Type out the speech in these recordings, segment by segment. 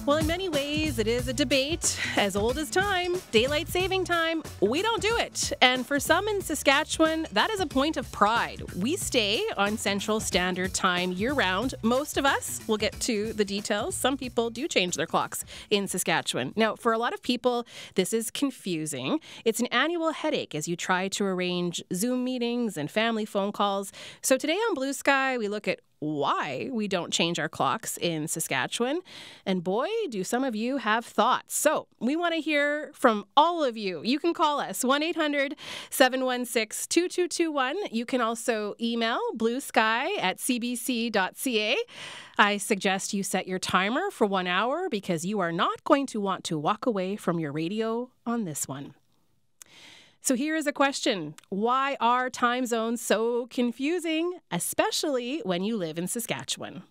Well, in many ways, it is a debate as old as time. Daylight saving time, we don't do it. And for some in Saskatchewan, that is a point of pride. We stay on Central Standard Time year-round. Most of us will get to the details. Some people do change their clocks in Saskatchewan. Now, for a lot of people, this is confusing. It's an annual headache as you try to arrange Zoom meetings and family phone calls. So today on Blue Sky, we look at why we don't change our clocks in Saskatchewan. And boy, do some of you have thoughts. So we want to hear from all of you. You can call us 1-800-716-2221. You can also email bluesky@cbc.ca. I suggest you set your timer for 1 hour because you are not going to want to walk away from your radio on this one. So here is a question. Why are time zones so confusing, especially when you live in Saskatchewan?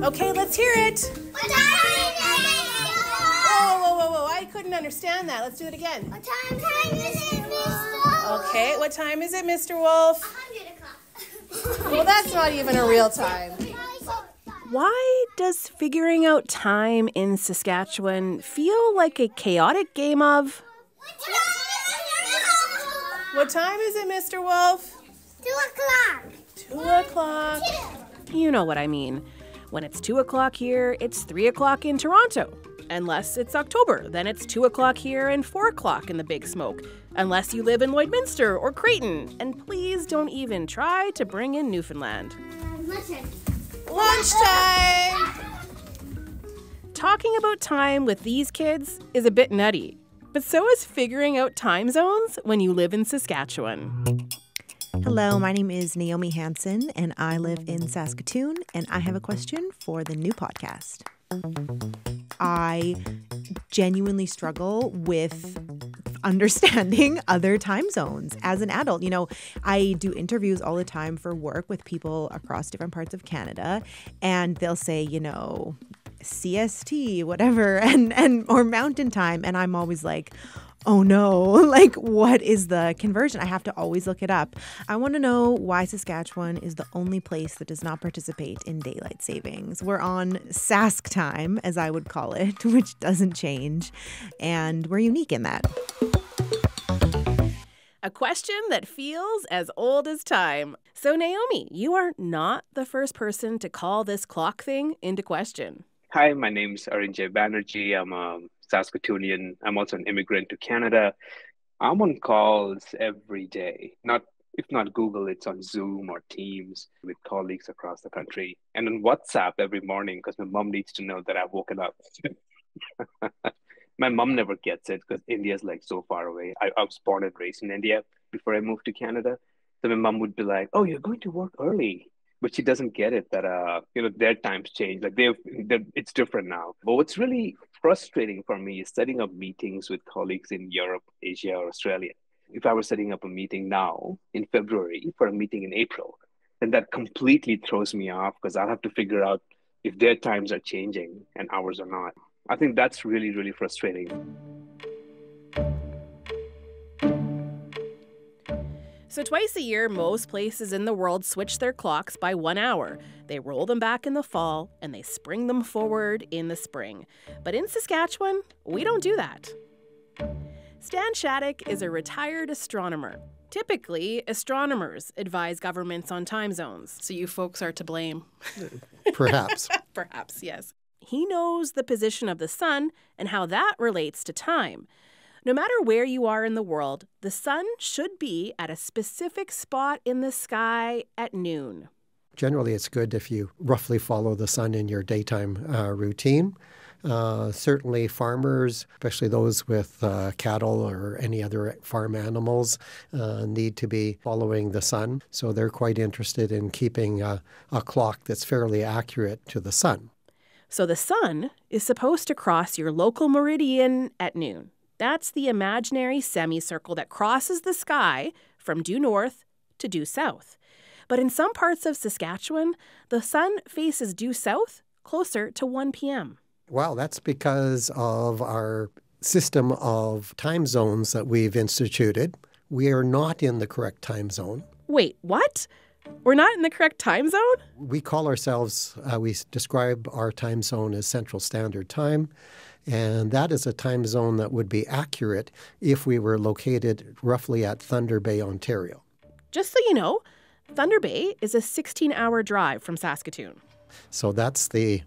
Okay, let's hear it. What time is it? Whoa. I couldn't understand that. Let's do it again. What time is it, Mr. Okay, what time is it, Mr. Wolf? 100 o'clock. Well, that's not even a real time. Why does figuring out time in Saskatchewan feel like a chaotic game of... What time is it, Mr. Wolf? 2 o'clock. 2 o'clock. You know what I mean. When it's 2 o'clock here, it's 3 o'clock in Toronto. Unless it's October, then it's 2 o'clock here and 4 o'clock in the Big Smoke. Unless you live in Lloydminster or Creighton. And please don't even try to bring in Newfoundland. Lunchtime! Talking about time with these kids is a bit nutty, but so is figuring out time zones when you live in Saskatchewan. Hello, my name is Naomi Hansen, and I live in Saskatoon, and I have a question for the new podcast. I genuinely struggle with understanding other time zones as an adult. You know, I do interviews all the time for work with people across different parts of Canada, and they'll say, you know, CST, whatever, and or mountain time. And I'm always like, oh no, like what is the conversion? I have to always look it up. I want to know why Saskatchewan is the only place that does not participate in daylight savings. We're on Sask time, as I would call it, which doesn't change, and we're unique in that. A question that feels as old as time. So Naomi, you are not the first person to call this clock thing into question. Hi, my name's Arinjay Banerjee. I'm a Saskatchewanian. I'm also an immigrant to Canada. I'm on calls every day. If not Google, it's on Zoom or Teams with colleagues across the country. And on WhatsApp every morning because my mom needs to know that I've woken up. My mom never gets it because India's like so far away. I was born and raised in India before I moved to Canada. So my mom would be like, oh, you're going to work early. But she doesn't get it that, their times change. Like it's different now. But what's really frustrating for me is setting up meetings with colleagues in Europe, Asia, or Australia. If I were setting up a meeting now in February for a meeting in April, then that completely throws me off because I'll have to figure out if their times are changing and ours are not. I think that's really, really frustrating. So twice a year, most places in the world switch their clocks by 1 hour. They roll them back in the fall, and they spring them forward in the spring. But in Saskatchewan, we don't do that. Stan Shattuck is a retired astronomer. Typically, astronomers advise governments on time zones, so you folks are to blame. Perhaps. Perhaps, yes. He knows the position of the sun and how that relates to time. No matter where you are in the world, the sun should be at a specific spot in the sky at noon. Generally, it's good if you roughly follow the sun in your daytime routine. Certainly farmers, especially those with cattle or any other farm animals, need to be following the sun. So they're quite interested in keeping a clock that's fairly accurate to the sun. So the sun is supposed to cross your local meridian at noon. That's the imaginary semicircle that crosses the sky from due north to due south. But in some parts of Saskatchewan, the sun faces due south closer to 1 p.m. Well, that's because of our system of time zones that we've instituted. We are not in the correct time zone. Wait, what? We're not in the correct time zone? We call ourselves, we describe our time zone as Central Standard Time, and that is a time zone that would be accurate if we were located roughly at Thunder Bay, Ontario. Just so you know, Thunder Bay is a 16-hour drive from Saskatoon. So that's the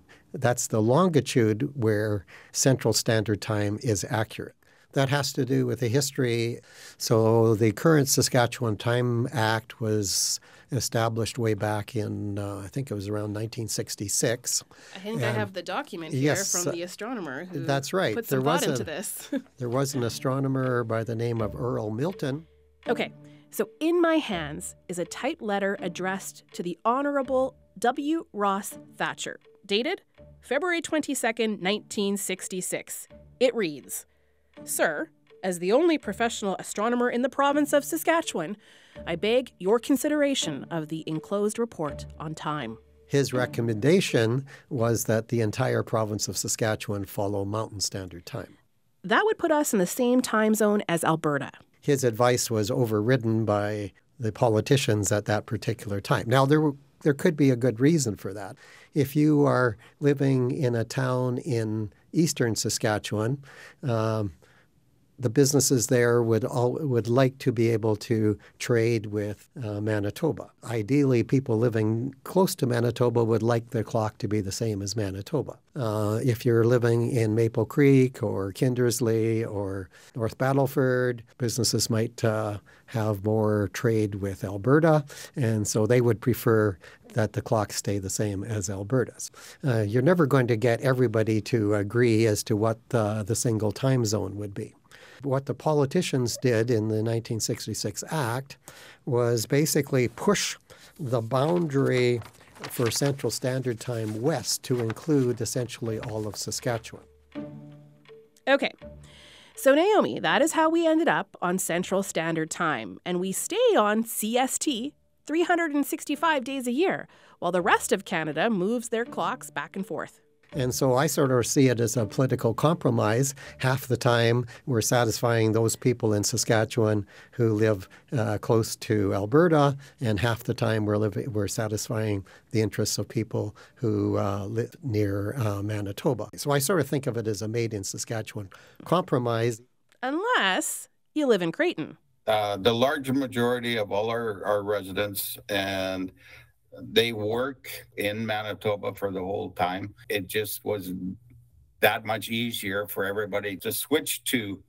longitude where Central Standard Time is accurate. That has to do with the history. So the current Saskatchewan Time Act was established way back in, I think it was around 1966. I think I have the document here Yes, from the astronomer who that's right. put some thought into this. There was an astronomer by the name of Earl Milton. Okay, so in my hands is a typed letter addressed to the Honorable W. Ross Thatcher, dated February 22nd, 1966. It reads, "Sir, as the only professional astronomer in the province of Saskatchewan, I beg your consideration of the enclosed report on time." His recommendation was that the entire province of Saskatchewan follow Mountain Standard Time. That would put us in the same time zone as Alberta. His advice was overridden by the politicians at that particular time. Now, there could be a good reason for that. If you are living in a town in eastern Saskatchewan, the businesses there would like to be able to trade with Manitoba. Ideally, people living close to Manitoba would like the clock to be the same as Manitoba. If you're living in Maple Creek or Kindersley or North Battleford, businesses might have more trade with Alberta, and so they would prefer that the clocks stay the same as Alberta's. You're never going to get everybody to agree as to what the single time zone would be. What the politicians did in the 1966 Act was basically push the boundary for Central Standard Time west to include essentially all of Saskatchewan. Okay, so Naomi, that is how we ended up on Central Standard Time, and we stay on CST 365 days a year, while the rest of Canada moves their clocks back and forth. And so I sort of see it as a political compromise. Half the time we're satisfying those people in Saskatchewan who live close to Alberta, and half the time we're satisfying the interests of people who live near Manitoba. So I sort of think of it as a made in Saskatchewan compromise. Unless you live in Creighton. The large majority of all our residents, and they work in Manitoba for the whole time. It just was that much easier for everybody to switch to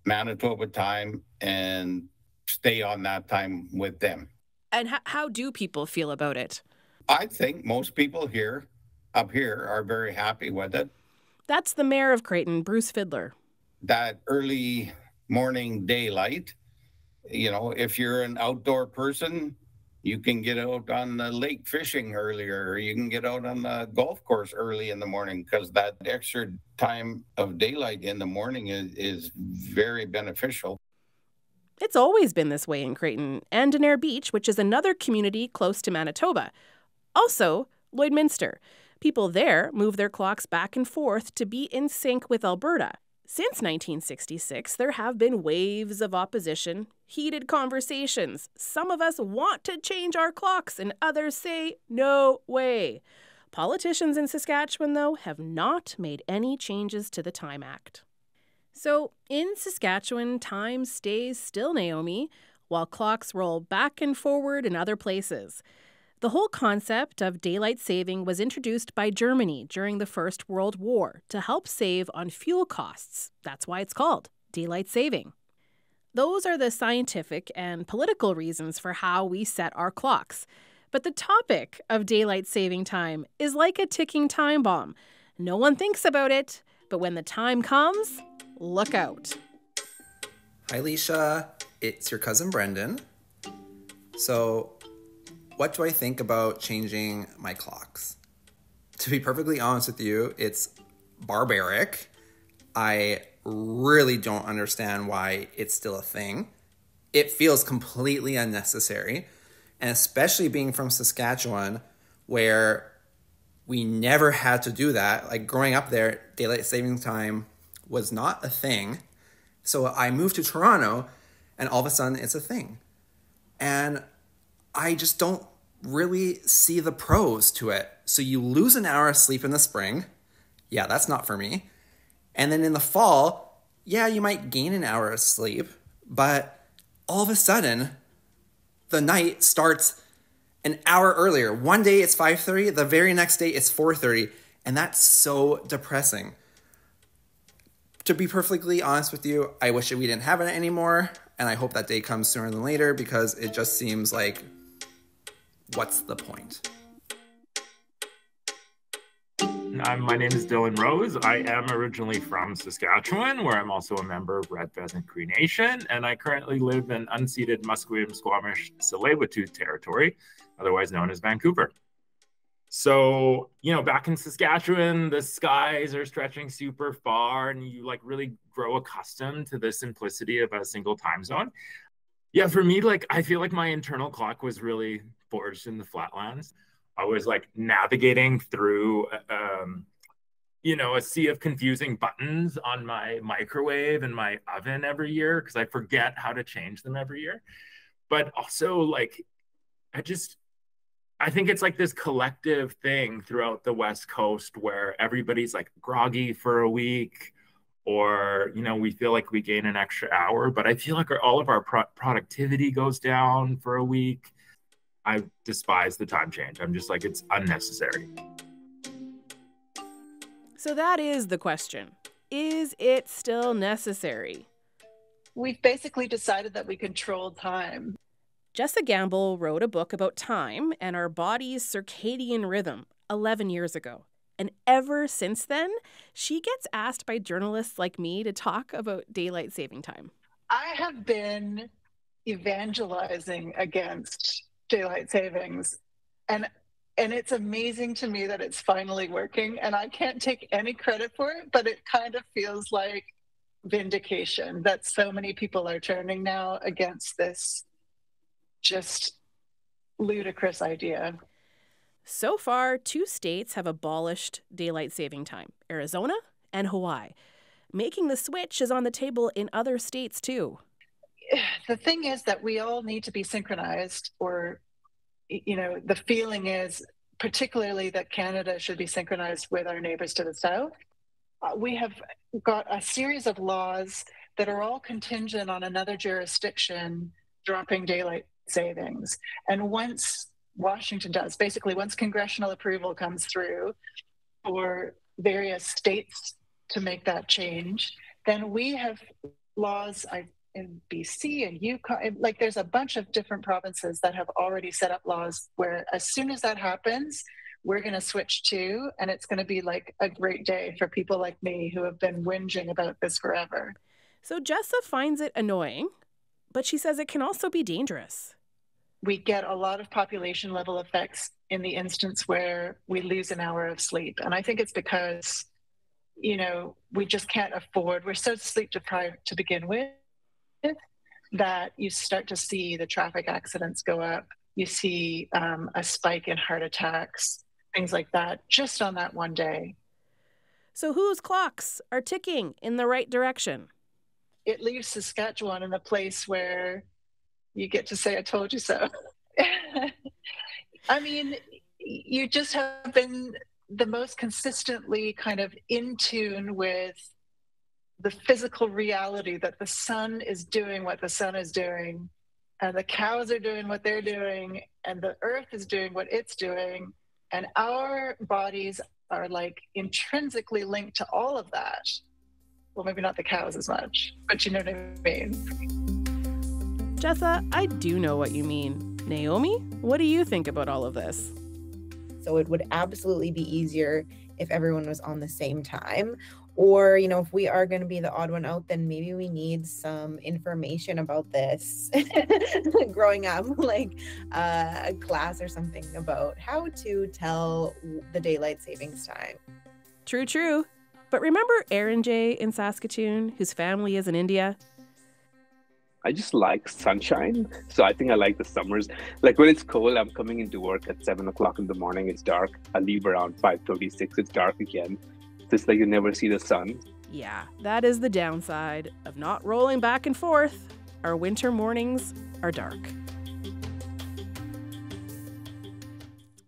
Manitoba time and stay on that time with them. And how do people feel about it? I think most people up here are very happy with it. That's the mayor of Creighton, Bruce Fiddler. That early morning daylight, if you're an outdoor person, you can get out on the lake fishing earlier, or you can get out on the golf course early in the morning, because that extra time of daylight in the morning is very beneficial. It's always been this way in Creighton and Denair Beach, which is another community close to Manitoba. Also, Lloydminster. People there move their clocks back and forth to be in sync with Alberta. Since 1966, there have been waves of opposition, heated conversations. Some of us want to change our clocks and others say, no way. Politicians in Saskatchewan, though, have not made any changes to the Time Act. So in Saskatchewan, time stays still, Naomi, while clocks roll back and forward in other places. The whole concept of daylight saving was introduced by Germany during the First World War to help save on fuel costs. That's why it's called daylight saving. Those are the scientific and political reasons for how we set our clocks. But the topic of daylight saving time is like a ticking time bomb. No one thinks about it, but when the time comes, look out. Hi, Leisha. It's your cousin Brendan. So, what do I think about changing my clocks? To be perfectly honest with you, it's barbaric. I really don't understand why it's still a thing. It feels completely unnecessary. And especially being from Saskatchewan, where we never had to do that. Like growing up there, daylight saving time was not a thing. So I moved to Toronto, and all of a sudden it's a thing. And I just don't really see the pros to it. So you lose an hour of sleep in the spring. Yeah, that's not for me. And then in the fall, yeah, you might gain an hour of sleep, but all of a sudden, the night starts an hour earlier. One day it's 5:30, the very next day it's 4:30, and that's so depressing. To be perfectly honest with you, I wish that we didn't have it anymore, and I hope that day comes sooner than later because it just seems like, what's the point? My name is Dylan Rose. I am originally from Saskatchewan, where I'm also a member of Red Pheasant Cree Nation, and I currently live in unceded Musqueam, Squamish, Tsleil-Waututh territory, otherwise known as Vancouver. So, back in Saskatchewan, the skies are stretching super far, and you really grow accustomed to the simplicity of a single time zone. Yeah, for me, I feel like my internal clock was really forged in the flatlands. I was navigating through, a sea of confusing buttons on my microwave and my oven every year because I forget how to change them every year. But also, I think it's this collective thing throughout the West Coast where everybody's groggy for a week, or, we feel like we gain an extra hour. But I feel like all of our productivity goes down for a week. I despise the time change. I'm just it's unnecessary. So that is the question. Is it still necessary? We've basically decided that we control time. Jessa Gamble wrote a book about time and our body's circadian rhythm 11 years ago. And ever since then, she gets asked by journalists like me to talk about daylight saving time. I have been evangelizing against daylight savings, and it's amazing to me that it's finally working, and I can't take any credit for it, but it kind of feels like vindication that so many people are turning now against this just ludicrous idea. So far, 2 states have abolished daylight saving time, Arizona and Hawaii. Making the switch is on the table in other states too. The thing is that we all need to be synchronized, or, the feeling is particularly that Canada should be synchronized with our neighbors to the south. We have got a series of laws that are all contingent on another jurisdiction dropping daylight savings. And once Washington does, basically once congressional approval comes through for various states to make that change, then we have laws in BC and Yukon, there's a bunch of different provinces that have already set up laws where as soon as that happens, we're going to switch to, and it's going to be a great day for people like me who have been whinging about this forever. So Jessa finds it annoying, but she says it can also be dangerous. We get a lot of population level effects in the instance where we lose an hour of sleep. And I think it's because, we just can't afford, we're so sleep deprived to begin with, that you start to see the traffic accidents go up. You see a spike in heart attacks, things like that, just on that one day. So whose clocks are ticking in the right direction? It leaves Saskatchewan in a place where you get to say, I told you so. I mean, you just have been the most consistently kind of in tune with the physical reality that the sun is doing what the sun is doing, and the cows are doing what they're doing, and the earth is doing what it's doing. And our bodies are intrinsically linked to all of that. Well, maybe not the cows as much, but you know what I mean. Jessa, I do know what you mean. Naomi, what do you think about all of this? So it would absolutely be easier if everyone was on the same time. Or, if we are going to be the odd one out, then maybe we need some information about this growing up, a class or something about how to tell the daylight savings time. True. But remember Aaron J. in Saskatoon, whose family is in India? I just like sunshine. So I think I like the summers. When it's cold, I'm coming into work at 7 o'clock in the morning. It's dark. I leave around 5:36. It's dark again. It's you never see the sun. Yeah, that is the downside of not rolling back and forth. Our winter mornings are dark.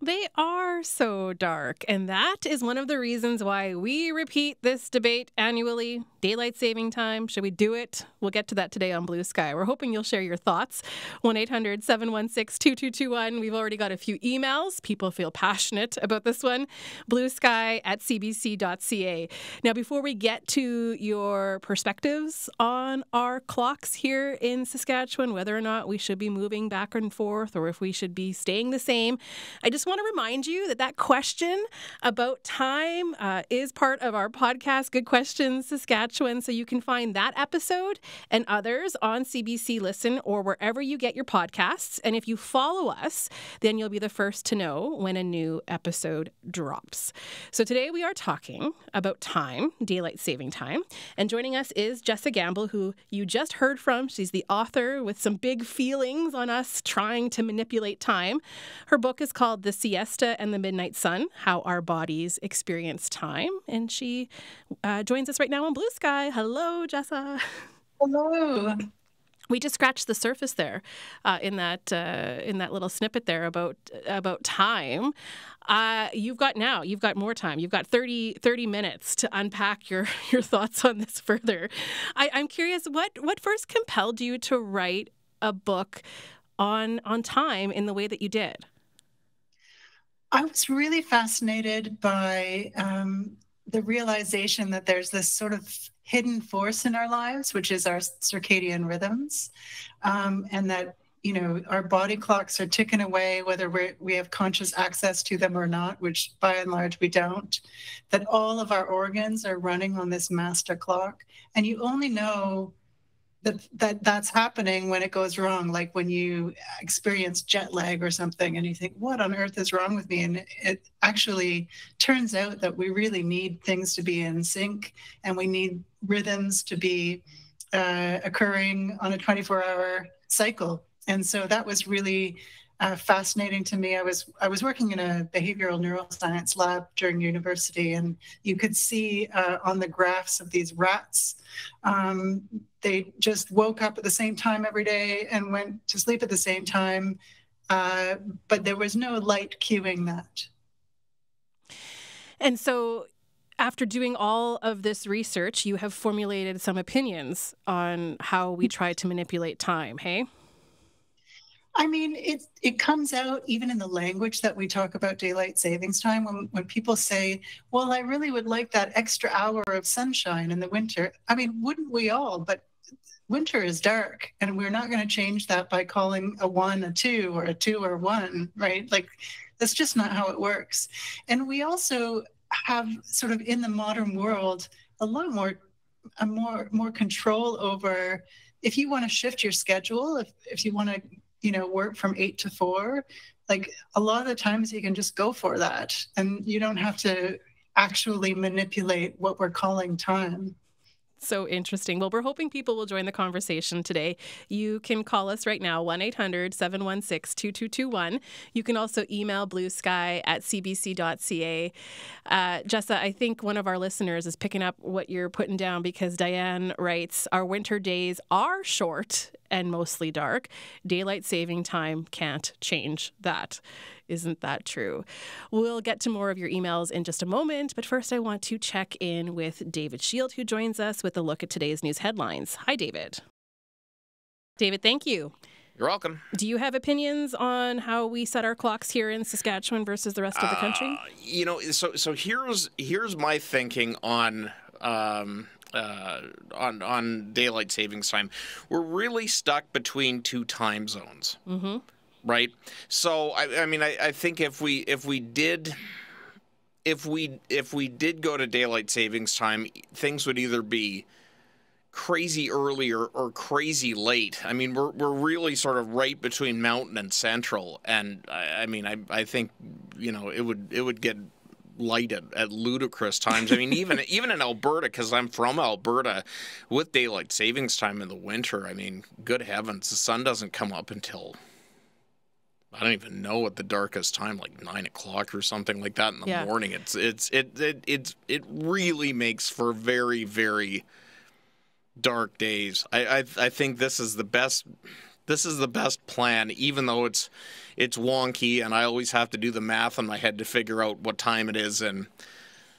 They are so dark, and that is one of the reasons why we repeat this debate annually. Daylight saving time, should we do it? We'll get to that today on Blue Sky. We're hoping you'll share your thoughts. 1-800-716-2221. We've already got a few emails. People feel passionate about this one. bluesky@cbc.ca. Now, before we get to your perspectives on our clocks here in Saskatchewan, whether or not we should be moving back and forth or if we should be staying the same, I just want to remind you that question about time is part of our podcast, Good Questions Saskatchewan. So you can find that episode and others on CBC Listen or wherever you get your podcasts. And if you follow us, then you'll be the first to know when a new episode drops. So today we are talking about time, daylight saving time. And joining us is Jessa Gamble, who you just heard from. She's the author with some big feelings on us trying to manipulate time. Her book is called The Siesta and the Midnight Sun, How Our Bodies Experience Time. And she joins us right now on Blue Sky. Hello, Jessa. Hello. We just scratched the surface there in that little snippet there about time. You've got more time. You've got 30 minutes to unpack your thoughts on this further. I'm curious, what first compelled you to write a book on time in the way that you did? I was really fascinated by the realization that there's this sort of hidden force in our lives, which is our circadian rhythms, and that, our body clocks are ticking away, whether we have conscious access to them or not, which by and large we don't, that all of our organs are running on this master clock. And you only know that's happening when it goes wrong, like when you experience jet lag or something and you think, what on earth is wrong with me? And it actually turns out that we really need things to be in sync, and we need rhythms to be occurring on a 24-hour cycle. And so that was really fascinating to me. I was working in a behavioral neuroscience lab during university, and you could see on the graphs of these rats, they just woke up at the same time every day and went to sleep at the same time, but there was no light cueing that. And so after doing all of this research, you have formulated some opinions on how we try to manipulate time, hey? I mean, it comes out even in the language that we talk about daylight savings time. When people say, well, I really would like that extra hour of sunshine in the winter. I mean, wouldn't we all? But winter is dark, and we're not going to change that by calling a 1 a 2 or a 2 or 1, right? Like, that's just not how it works. And we also have sort of in the modern world a lot more control over, if you want to shift your schedule, if you want to work from 8 to 4, like a lot of the times you can just go for that, and you don't have to actually manipulate what we're calling time. So interesting. Well, we're hoping people will join the conversation today. You can call us right now, 1-800-716-2221. You can also email bluesky@cbc.ca. Jessa, I think one of our listeners is picking up what you're putting down, because Diane writes, our winter days are short and mostly dark. Daylight saving time can't change that. Isn't that true? We'll get to more of your emails in just a moment, but first I want to check in with David Shield, who joins us with a look at today's news headlines. Hi, David. David, thank you. You're welcome. Do you have opinions on how we set our clocks here in Saskatchewan versus the rest of the country? So here's my thinking on daylight savings time. We're really stuck between two time zones. Mm-hmm. Right. So I think if we did go to daylight savings time, things would either be crazy early or crazy late. I mean, we're really sort of right between mountain and central, and I think it would get light at ludicrous times. I mean, even in Alberta, because I'm from Alberta, with daylight savings time in the winter, I mean, good heavens, the sun doesn't come up until, I don't even know what the darkest time, like 9 o'clock or something like that in the morning. It really makes for very, very dark days. I think this is the best This is the best plan, even though it's wonky, and I always have to do the math in my head to figure out what time it is in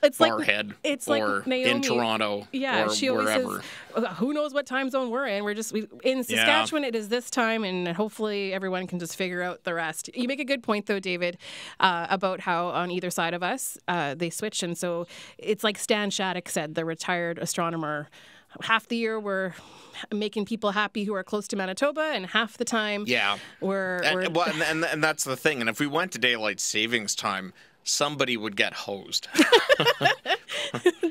Barhead or like Naomi, in Toronto or she always wherever. says, who knows what time zone we're in? In Saskatchewan, it is this time, and hopefully everyone can just figure out the rest. You make a good point, though, David, about how on either side of us they switch. And so it's like Stan Shattuck said, the retired astronomer, half the year we're making people happy who are close to Manitoba, and half the time we're... And that's the thing. And if we went to daylight savings time, somebody would get hosed.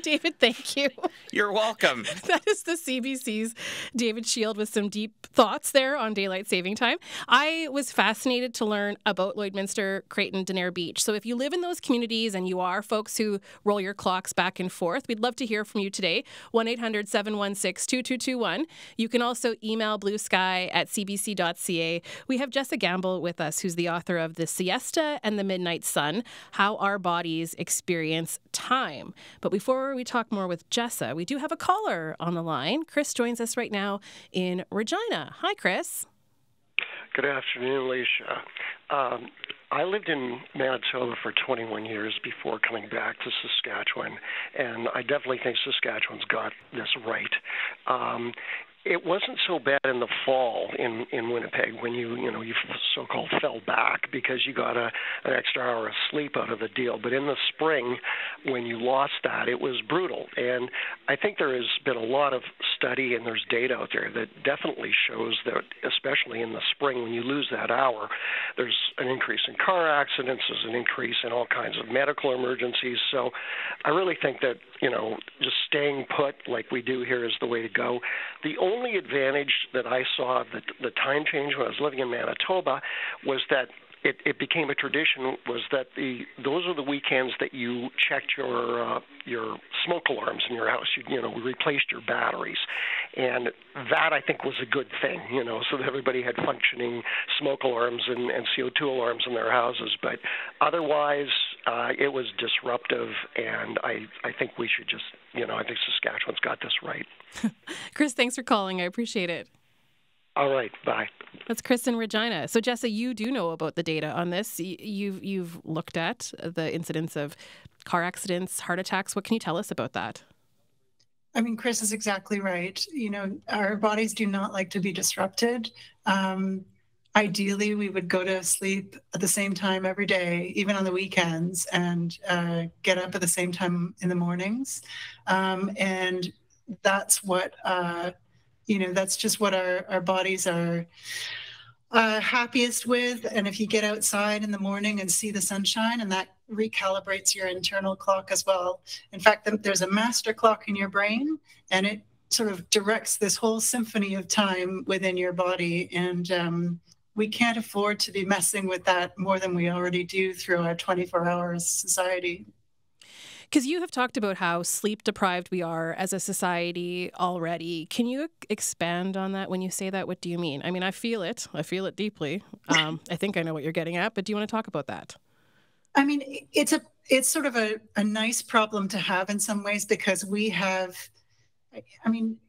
David, thank you. You're welcome. That is the CBC's David Shield with some deep thoughts there on daylight saving time. I was fascinated to learn about Lloydminster, Creighton, Denair Beach. So if you live in those communities and you are folks who roll your clocks back and forth, we'd love to hear from you today. 1-800-716-2221. You can also email bluesky@cbc.ca. We have Jessa Gamble with us, who's the author of The Siesta and the Midnight Sun, How Our Bodies Experience Time. But before we talk more with Jessa, we do have a caller on the line. Chris joins us right now in Regina. Hi, Chris. Good afternoon, Alicia. I lived in Manitoba for 21 years before coming back to Saskatchewan, and I definitely think Saskatchewan's got this right. It wasn't so bad in the fall in Winnipeg when you so-called fell back because you got an extra hour of sleep out of the deal. But in the spring, when you lost that, it was brutal. And I think there has been a lot of study and there's data out there that definitely shows that, especially in the spring, when you lose that hour, there's an increase in car accidents, there's an increase in all kinds of medical emergencies. So I really think that, just staying put like we do here is the way to go. The only advantage that I saw of the time change when I was living in Manitoba was that it became a tradition, was that those are the weekends that you checked your smoke alarms in your house. You replaced your batteries, and that I think was a good thing, so that everybody had functioning smoke alarms and CO2 alarms in their houses. But otherwise, it was disruptive, and I think we should just, I think Saskatchewan's got this right. Chris, thanks for calling. I appreciate it. All right, bye. That's Chris in Regina. So, Jessa, you do know about the data on this. You've looked at the incidence of car accidents, heart attacks. What can you tell us about that? I mean, Chris is exactly right. Our bodies do not like to be disrupted. Ideally, we would go to sleep at the same time every day, even on the weekends, and get up at the same time in the mornings. And that's what... that's just what our bodies are happiest with. And if you get outside in the morning and see the sunshine, and that recalibrates your internal clock as well. In fact, there's a master clock in your brain, and it sort of directs this whole symphony of time within your body. And we can't afford to be messing with that more than we already do through our 24 hours society. Because you have talked about how sleep deprived we are as a society already. Can you expand on that when you say that? What do you mean? I mean, I feel it. I feel it deeply. I think I know what you're getting at, but do you want to talk about that? I mean, it's sort of a nice problem to have in some ways, because we have, in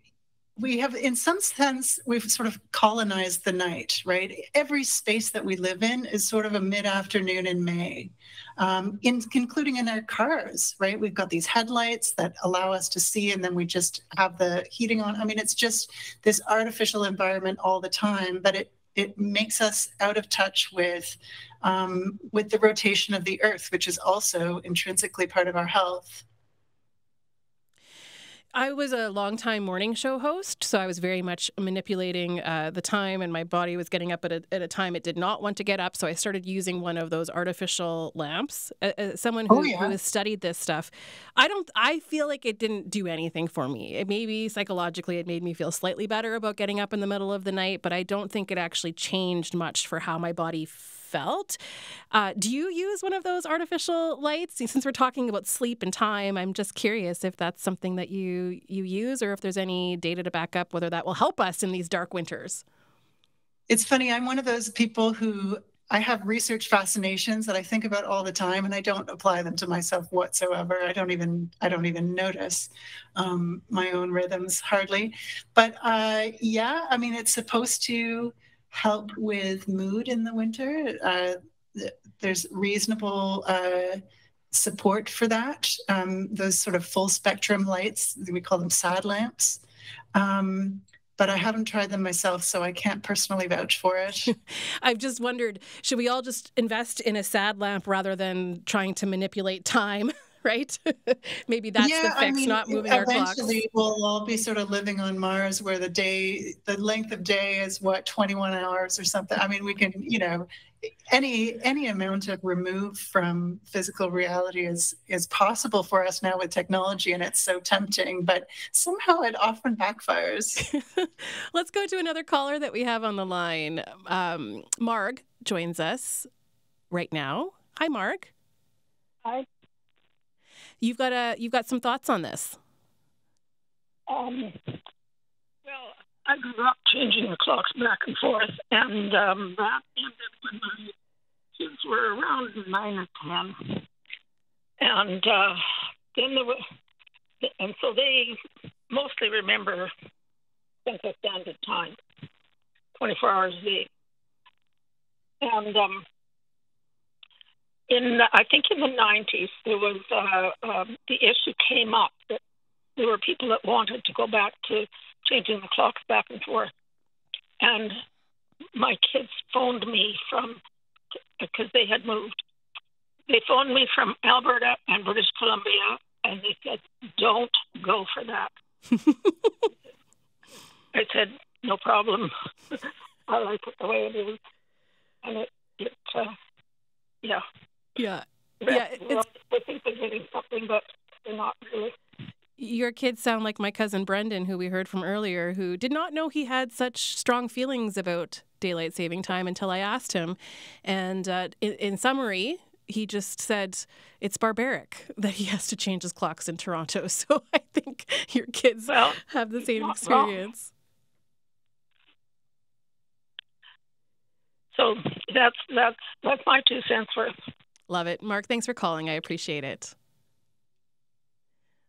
some sense, we've sort of colonized the night, right? Every space that we live in is sort of a mid-afternoon in May, including in our cars, right? We've got these headlights that allow us to see, and then we just have the heating on. I mean, it's just this artificial environment all the time, but it makes us out of touch with the rotation of the earth, which is also intrinsically part of our health. I was a longtime morning show host, so I was very much manipulating the time, and my body was getting up at a time it did not want to get up, so I started using one of those artificial lamps. Someone who has studied this stuff, I feel like it didn't do anything for me. It maybe psychologically it made me feel slightly better about getting up in the middle of the night, but I don't think it actually changed much for how my body felt. Do you use one of those artificial lights? Since we're talking about sleep and time, I'm just curious if that's something that you use, or if there's any data to back up whether that will help us in these dark winters. It's funny. I'm one of those people who I have research fascinations that I think about all the time, and I don't apply them to myself whatsoever. I don't even notice my own rhythms hardly. But it's supposed to help with mood in the winter. There's reasonable support for that. Those sort of full spectrum lights, we call them sad lamps. But I haven't tried them myself, so I can't personally vouch for it. I've just wondered, should we all just invest in a sad lamp rather than trying to manipulate time? Right? Maybe that's the fix, not moving our clocks. Eventually, we'll all be sort of living on Mars, where the length of day is 21 hours or something. I mean, we can, any amount of remove from physical reality is possible for us now with technology, and it's so tempting, but somehow it often backfires. Let's go to another caller that we have on the line. Marg joins us right now. Hi, Marg. Hi. You've got some thoughts on this. Well, I grew up changing the clocks back and forth, and that ended when my kids were around 9 or 10. And then and so they mostly remember Central Standard Time, 24 hours a day. And I think in the 90s, there was the issue came up that there were people that wanted to go back to changing the clocks back and forth. And my kids phoned me because they had moved. They phoned me from Alberta and British Columbia, and they said, don't go for that. I said, no problem. I like it the way it is. And yeah. Yeah. I think they're getting something, but they're not really. Your kids sound like my cousin Brendan, who we heard from earlier, who did not know he had such strong feelings about daylight saving time until I asked him. And in summary, he just said it's barbaric that he has to change his clocks in Toronto. So I think your kids have the same experience. So that's my 2 cents worth. Love it. Mark, thanks for calling. I appreciate it.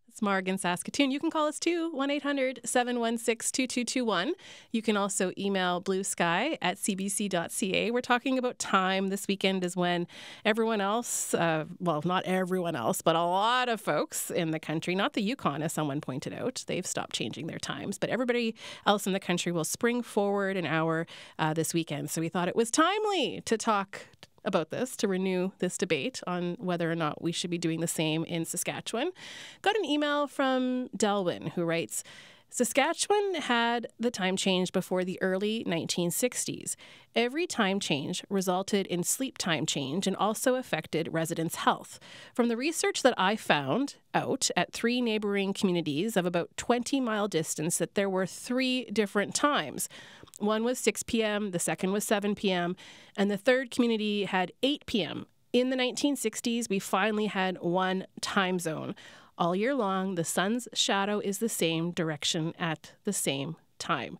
It's Marg in Saskatoon. You can call us too, 1-800-716-2221. You can also email bluesky@cbc.ca. We're talking about time. This weekend is when everyone else, well, not everyone else, but a lot of folks in the country, not the Yukon, as someone pointed out, they've stopped changing their times, but everybody else in the country will spring forward an hour this weekend. So we thought it was timely to talk about this, to renew this debate on whether or not we should be doing the same in Saskatchewan. Got an email from Delwyn, who writes, Saskatchewan had the time change before the early 1960s. Every time change resulted in sleep time change and also affected residents' health. From the research that I found out at 3 neighboring communities of about 20-mile distance, that there were 3 different times. One was 6 p.m., the second was 7 p.m., and the third community had 8 p.m. In the 1960s, we finally had one time zone. All year long, the sun's shadow is the same direction at the same time.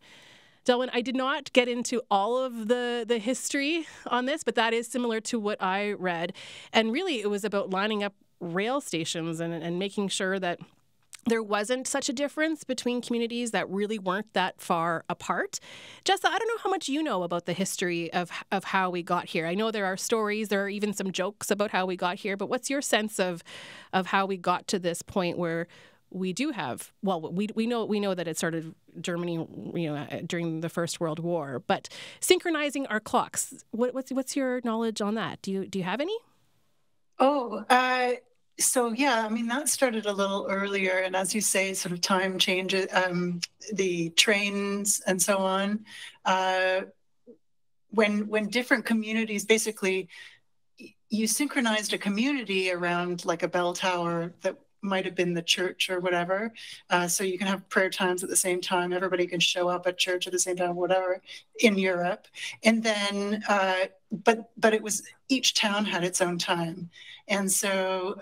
Delwyn, I did not get into all of the history on this, but that is similar to what I read. And really, it was about lining up rail stations and making sure that there wasn't such a difference between communities that really weren't that far apart. Jessa, I don't know how much you know about the history of how we got here. I know there are stories, there are even some jokes about how we got here, but what's your sense of how we got to this point where we do have, well, we know that it started Germany, during the First World War, but synchronizing our clocks, what's your knowledge on that? Do you have any? So, yeah, I mean, that started a little earlier. And as you say, sort of time changes, the trains and so on. When different communities, basically, you synchronized a community around like a bell tower that might have been the church or whatever. So you can have prayer times at the same time. Everybody can show up at church at the same time, whatever, in Europe. And then, but it was, each town had its own time. And so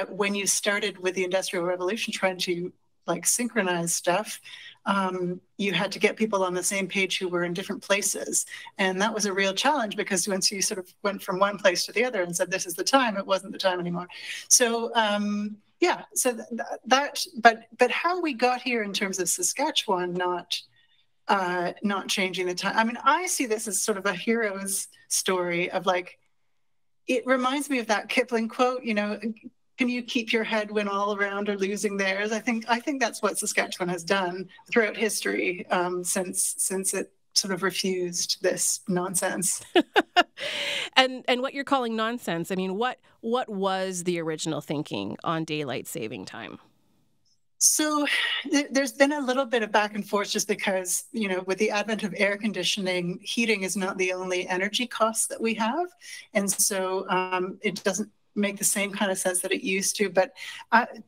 when you started with the Industrial Revolution trying to like synchronize stuff, you had to get people on the same page who were in different places. And that was a real challenge because once you sort of went from one place to the other and said, this is the time, it wasn't the time anymore. So, so but how we got here in terms of Saskatchewan, not not changing the time. I mean, I see this as sort of a hero's story of like, it reminds me of that Kipling quote, you know, can you keep your head when all around are losing theirs? I think that's what Saskatchewan has done throughout history, since it sort of refused this nonsense. And what you're calling nonsense, I mean, what was the original thinking on daylight saving time? So there's been a little bit of back and forth just because, you know, with the advent of air conditioning, heating is not the only energy cost that we have. And so it doesn't make the same kind of sense that it used to. But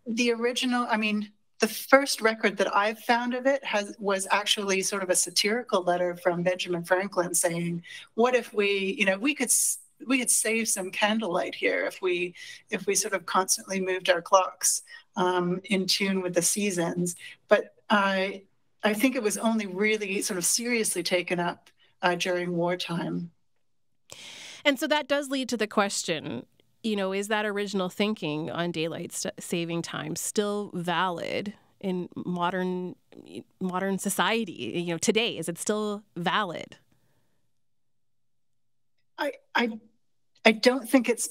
the original, I mean, the first record that I've found of it was actually sort of a satirical letter from Benjamin Franklin saying, what if we, you know, we could save some candlelight here if we sort of constantly moved our clocks in tune with the seasons. But I think it was only really sort of seriously taken up during wartime. And so that does lead to the question, you know, is that original thinking on daylight saving time still valid in modern society? You know, today, is it still valid? I don't think it's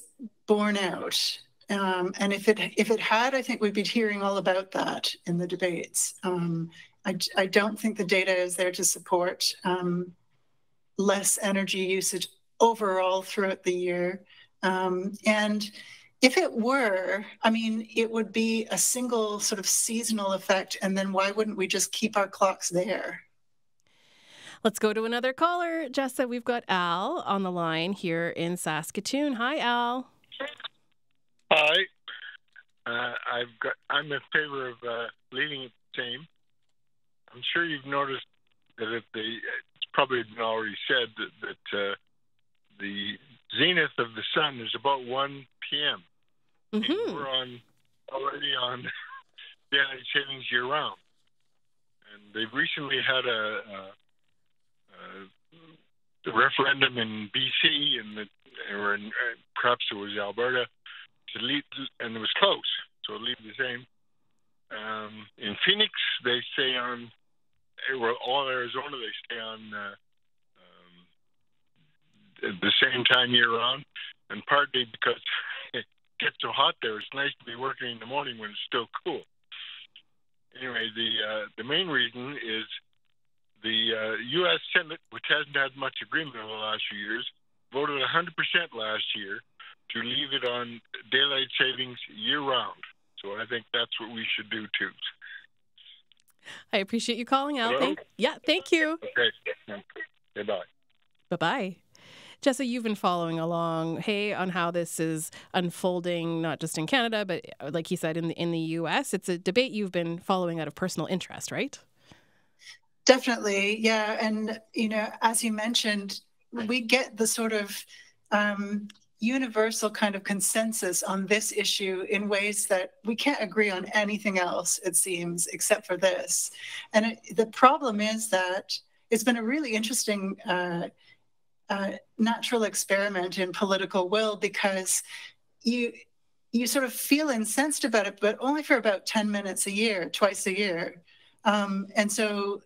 borne out. And if it had, I think we'd be hearing all about that in the debates. I don't think the data is there to support less energy usage overall throughout the year. And if it were, I mean, it would be a single sort of seasonal effect. And then why wouldn't we just keep our clocks there? Let's go to another caller. Jessa, we've got Al on the line here in Saskatoon. Hi, Al. Hi. I'm in favor of leaving it the same. I'm sure you've noticed that it's probably been already said that the zenith of the sun is about 1 p.m. Mm-hmm. We're already on daylight savings year round, and they've recently had a referendum in BC or perhaps it was Alberta to leave, and it was close, so leave the same. In Phoenix, they stay on. All Arizona, they stay on the same time year round, and partly because it gets so hot there, it's nice to be working in the morning when it's still cool. Anyway, the main reason is the U.S. Senate, which hasn't had much agreement over the last few years, voted 100% last year to leave it on daylight savings year-round. So I think that's what we should do, too. I appreciate you calling, Al. Thank you. Okay, bye. Bye-bye. Jessa, you've been following along, on how this is unfolding, not just in Canada, but like you said, in the U.S. It's a debate you've been following out of personal interest, right? Definitely, yeah. And, you know, as you mentioned, we get the sort of universal kind of consensus on this issue in ways that we can't agree on anything else, it seems, except for this. And the problem is that it's been a really interesting natural experiment in political will, because you sort of feel incensed about it, but only for about 10 minutes a year, twice a year. And so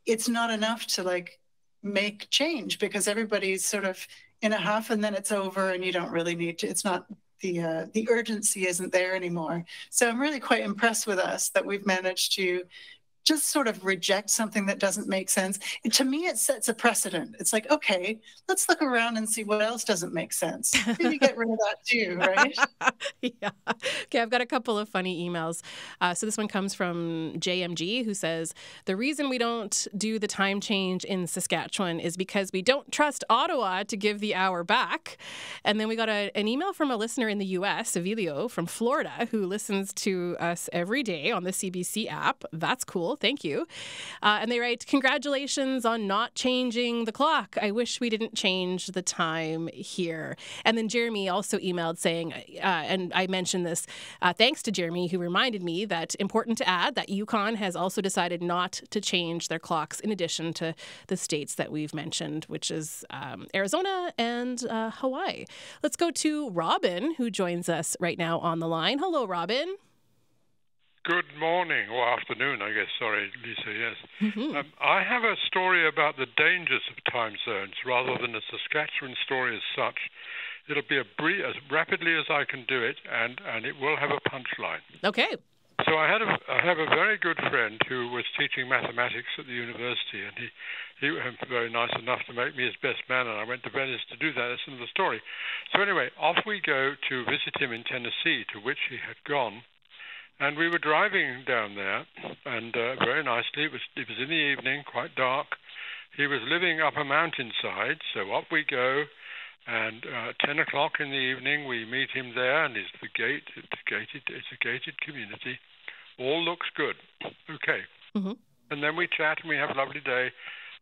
it's not enough to like make change, because everybody's sort of in a huff and then it's over and you don't really need to. It's not the urgency isn't there anymore. So I'm really quite impressed with us that we've managed to just sort of reject something that doesn't make sense. And to me, it sets a precedent. It's like, okay, let's look around and see what else doesn't make sense. Maybe get rid of that too, right? Yeah. Okay, I've got a couple of funny emails. So this one comes from JMG, who says, the reason we don't do the time change in Saskatchewan is because we don't trust Ottawa to give the hour back. And then we got an email from a listener in the U.S., Avilio from Florida, who listens to us every day on the CBC app. That's cool. Thank you. And they write, congratulations on not changing the clock. I wish we didn't change the time here. And then Jeremy also emailed saying, and I mentioned this thanks to Jeremy, who reminded me that important to add that Yukon has also decided not to change their clocks in addition to the states that we've mentioned, which is Arizona and Hawaii. Let's go to Robin, who joins us right now on the line. Hello, Robin. Good morning, or afternoon, I guess. Sorry, Lisa, yes. Mm-hmm. I have a story about the dangers of time zones rather than a Saskatchewan story as such. It'll be as rapidly as I can do it, and it will have a punchline. Okay. So I have a very good friend who was teaching mathematics at the university, and he was very nice enough to make me his best man, and I went to Venice to do that. That's another story. So anyway, off we go to visit him in Tennessee, to which he had gone. And we were driving down there, and very nicely. It was in the evening, quite dark. He was living up a mountainside, so up we go. And 10 o'clock in the evening, we meet him there, and it's a gated community. All looks good. Okay. Mm-hmm. And then we chat, and we have a lovely day.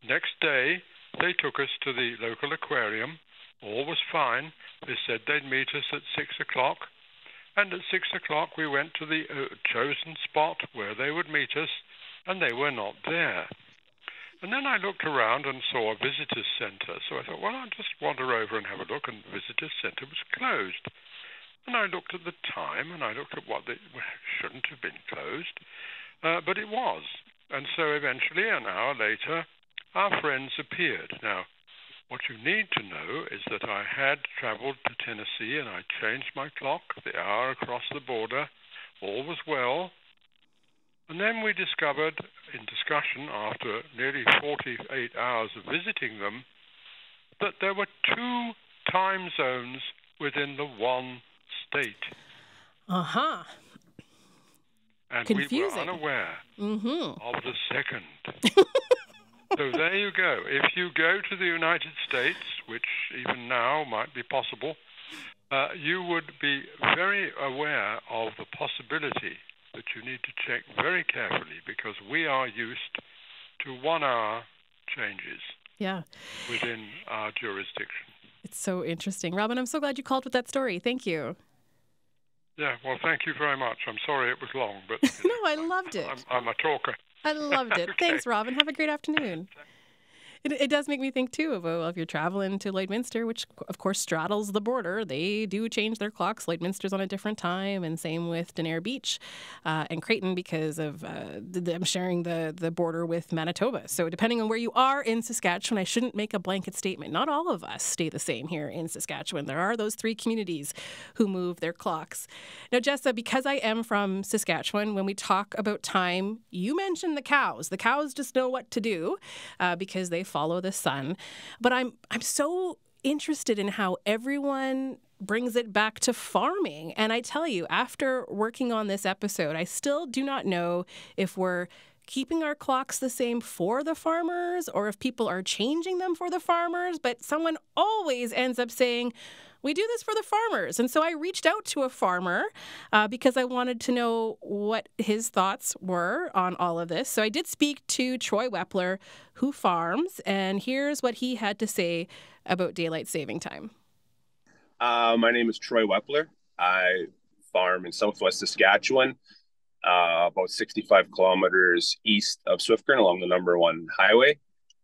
Next day, they took us to the local aquarium. All was fine. They said they'd meet us at 6 o'clock. And at 6 o'clock, we went to the chosen spot where they would meet us, and they were not there. And then I looked around and saw a visitor's center. So I thought, well, I'll just wander over and have a look. And the visitor's center was closed. And I looked at the time, and I looked at what shouldn't have been closed. But it was. And so eventually, an hour later, our friends appeared. Now, what you need to know is that I had traveled to Tennessee, and I changed my clock the hour across the border. All was well. And then we discovered, in discussion after nearly 48 hours of visiting them, that there were 2 time zones within the one state. Uh-huh. And Confusing. we were unaware of the second. So there you go. If you go to the United States, which even now might be possible, you would be very aware of the possibility that you need to check very carefully, because we are used to 1 hour changes within our jurisdiction. It's so interesting. Robin, I'm so glad you called with that story. Thank you. Yeah, well, thank you very much. I'm sorry it was long, but... No, I loved it. I'm a talker. I loved it. Okay. Thanks, Robin. Have a great afternoon. It does make me think, too, of if you're traveling to Lloydminster, which, of course, straddles the border, they do change their clocks. Lloydminster's on a different time, and same with Denair Beach and Creighton, because of them sharing the border with Manitoba. So depending on where you are in Saskatchewan, I shouldn't make a blanket statement. Not all of us stay the same here in Saskatchewan. There are those 3 communities who move their clocks. Now, Jessa, because I am from Saskatchewan, when we talk about time, you mentioned the cows. The cows just know what to do because they follow the sun. But I'm so interested in how everyone brings it back to farming. And I tell you, after working on this episode, I still do not know if we're keeping our clocks the same for the farmers or if people are changing them for the farmers. But someone always ends up saying, we do this for the farmers. And so I reached out to a farmer because I wanted to know what his thoughts were on all of this. So I did speak to Troy Wepler, who farms, and here's what he had to say about daylight saving time. My name is Troy Wepler. I farm in southwest Saskatchewan, about 65 kilometers east of Swiftcurrent along the number 1 highway.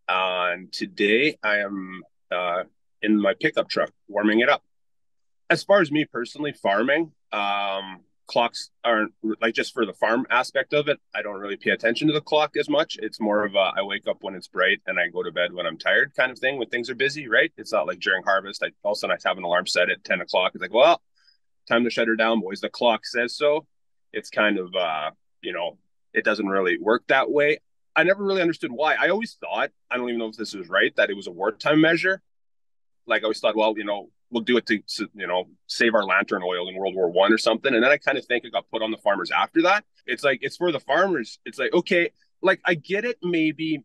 And today I am in my pickup truck warming it up. As far as me personally farming, clocks aren't like just for the farm aspect of it. I don't really pay attention to the clock as much. It's more of I wake up when it's bright and I go to bed when I'm tired kind of thing when things are busy, right? It's not like during harvest. All of a sudden I have an alarm set at 10 o'clock. It's like, well, time to shut her down, boys. The clock says so. It's kind of, it doesn't really work that way. I never really understood why. I always thought, I don't even know if this was right, that it was a wartime measure. Like I always thought, well, we'll do it to, save our lantern oil in World War I or something. And then I kind of think it got put on the farmers after that. It's like, it's for the farmers. It's like, okay, like I get it. Maybe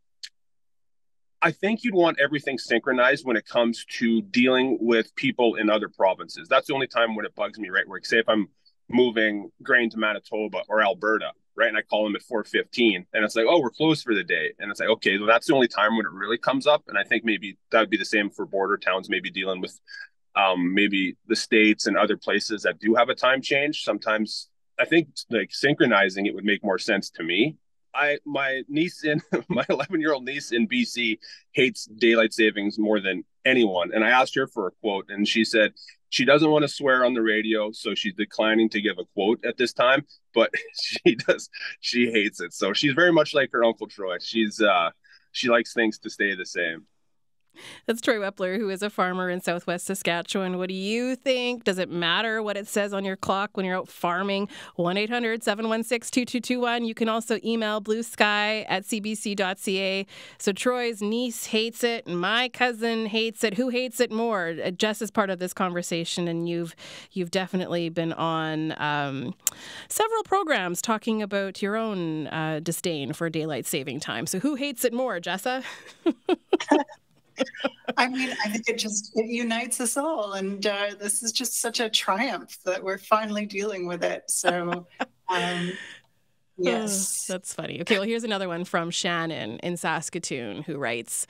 I think you'd want everything synchronized when it comes to dealing with people in other provinces. That's the only time when it bugs me, right? Where say if I'm moving grain to Manitoba or Alberta, right? And I call them at 4:15 and it's like, oh, we're closed for the day. And it's like, okay, well, that's the only time when it really comes up. And I think maybe that would be the same for border towns, maybe dealing with maybe the States and other places that do have a time change. Sometimes I think like synchronizing it would make more sense to me. My 11-year-old niece in BC hates daylight savings more than anyone. And I asked her for a quote and she said She doesn't want to swear on the radio, so she's declining to give a quote at this time, but she hates it. So she's very much like her Uncle Troy. She likes things to stay the same. That's Troy Wepler, who is a farmer in southwest Saskatchewan. What do you think? Does it matter what it says on your clock when you're out farming? 1-800-716-2221. You can also email bluesky@cbc.ca. So Troy's niece hates it, and my cousin hates it. Who hates it more? Jess is part of this conversation, and you've definitely been on several programs talking about your own disdain for daylight saving time. So who hates it more, Jessa? I mean, I think it unites us all, and this is just such a triumph that we're finally dealing with it. So, yes. That's funny. Okay, well, here's another one from Shannon in Saskatoon, who writes,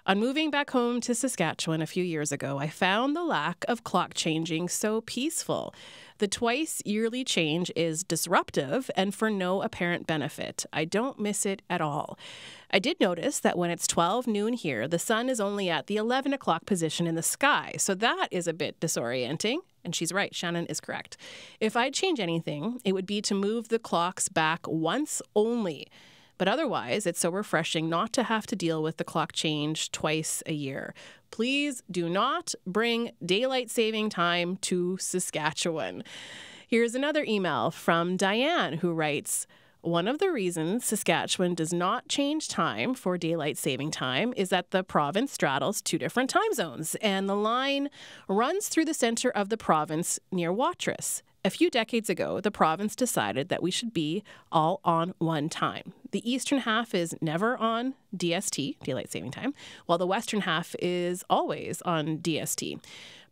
on moving back home to Saskatchewan a few years ago, I found the lack of clock changing so peaceful. The twice yearly change is disruptive and for no apparent benefit. I don't miss it at all. I did notice that when it's 12 noon here, the sun is only at the 11 o'clock position in the sky. So that is a bit disorienting. And she's right. Shannon is correct. If I'd change anything, it would be to move the clocks back once only. But otherwise, it's so refreshing not to have to deal with the clock change twice a year. Please do not bring daylight saving time to Saskatchewan. Here's another email from Diane, who writes, one of the reasons Saskatchewan does not change time for daylight saving time is that the province straddles two different time zones, and the line runs through the center of the province near Watrous. A few decades ago, the province decided that we should be all on one time. The eastern half is never on DST, daylight saving time, while the western half is always on DST.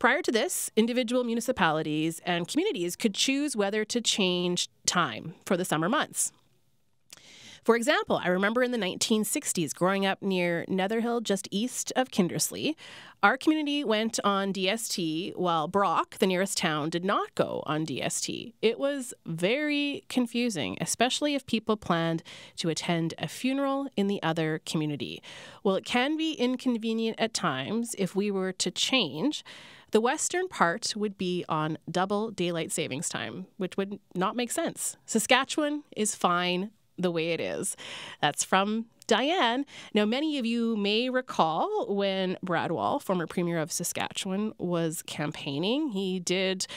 Prior to this, individual municipalities and communities could choose whether to change time for the summer months. For example, I remember in the 1960s, growing up near Netherhill, just east of Kindersley, our community went on DST while Brock, the nearest town, did not go on DST. It was very confusing, especially if people planned to attend a funeral in the other community. Well, it can be inconvenient at times if we were to change. The western part would be on double daylight savings time, which would not make sense. Saskatchewan is fine the way it is. That's from Diane. Now, many of you may recall when Brad Wall, former Premier of Saskatchewan, was campaigning. He did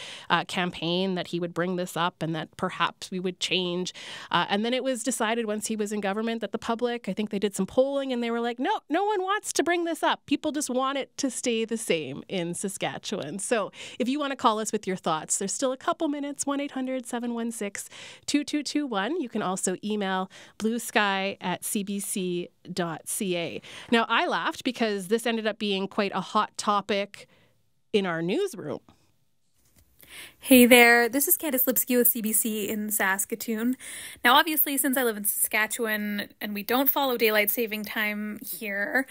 campaign that he would bring this up and that perhaps we would change. And then it was decided once he was in government that the public, I think they did some polling and they were like, no one wants to bring this up. People just want it to stay the same in Saskatchewan. So if you want to call us with your thoughts, there's still a couple minutes, 1-800-716-2221. You can also email bluesky@cbc.ca. Now, I laughed because this ended up being quite a hot topic in our newsroom. Hey there, this is Candice Lipsky with CBC in Saskatoon. Now, obviously, since I live in Saskatchewan and we don't follow daylight saving time here,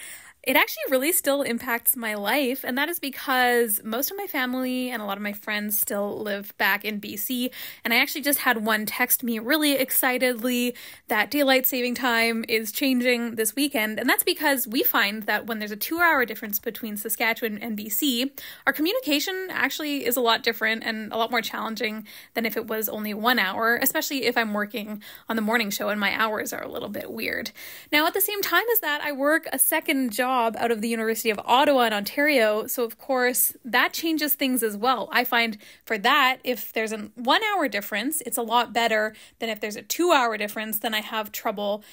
it actually really still impacts my life, and that is because most of my family and a lot of my friends still live back in BC, and I actually just had one text me really excitedly that daylight saving time is changing this weekend, and that's because we find that when there's a 2-hour difference between Saskatchewan and BC, our communication actually is a lot different and a lot more challenging than if it was only 1 hour, especially if I'm working on the morning show and my hours are a little bit weird. Now, at the same time as that, I work a second job out of the University of Ottawa in Ontario, so of course that changes things as well. I find for that, if there's a 1 hour difference, it's a lot better than if there's a 2-hour difference. Then I have trouble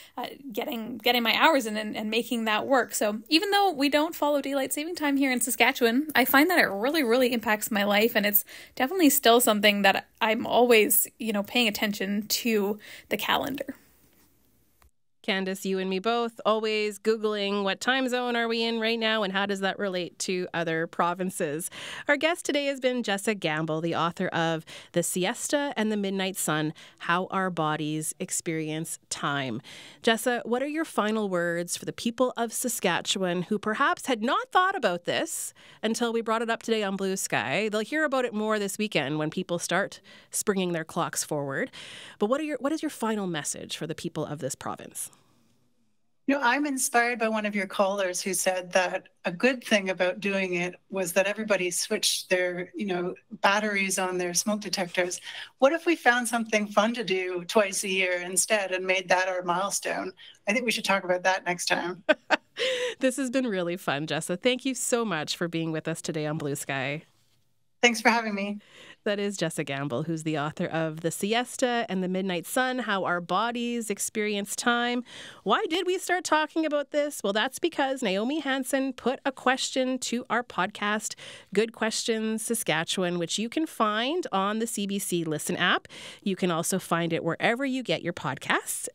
getting my hours in and making that work. So even though we don't follow daylight saving time here in Saskatchewan, I find that it really, really impacts my life, and it's definitely still something that I'm always, paying attention to the calendar. Candice, you and me both, always Googling what time zone are we in right now and how does that relate to other provinces. Our guest today has been Jessa Gamble, the author of The Siesta and the Midnight Sun, How Our Bodies Experience Time. Jessa, what are your final words for the people of Saskatchewan who perhaps had not thought about this until we brought it up today on Blue Sky? They'll hear about it more this weekend when people start springing their clocks forward. But what is your final message for the people of this province? I'm inspired by one of your callers who said that a good thing about doing it was that everybody switched their, batteries on their smoke detectors. What if we found something fun to do twice a year instead and made that our milestone? I think we should talk about that next time. This has been really fun, Jessa. Thank you so much for being with us today on Blue Sky. Thanks for having me. That is Jessa Gamble, who's the author of The Siesta and the Midnight Sun, How Our Bodies Experience Time. Why did we start talking about this? Well, that's because Naomi Hansen put a question to our podcast, Good Questions Saskatchewan, which you can find on the CBC Listen app. You can also find it wherever you get your podcasts.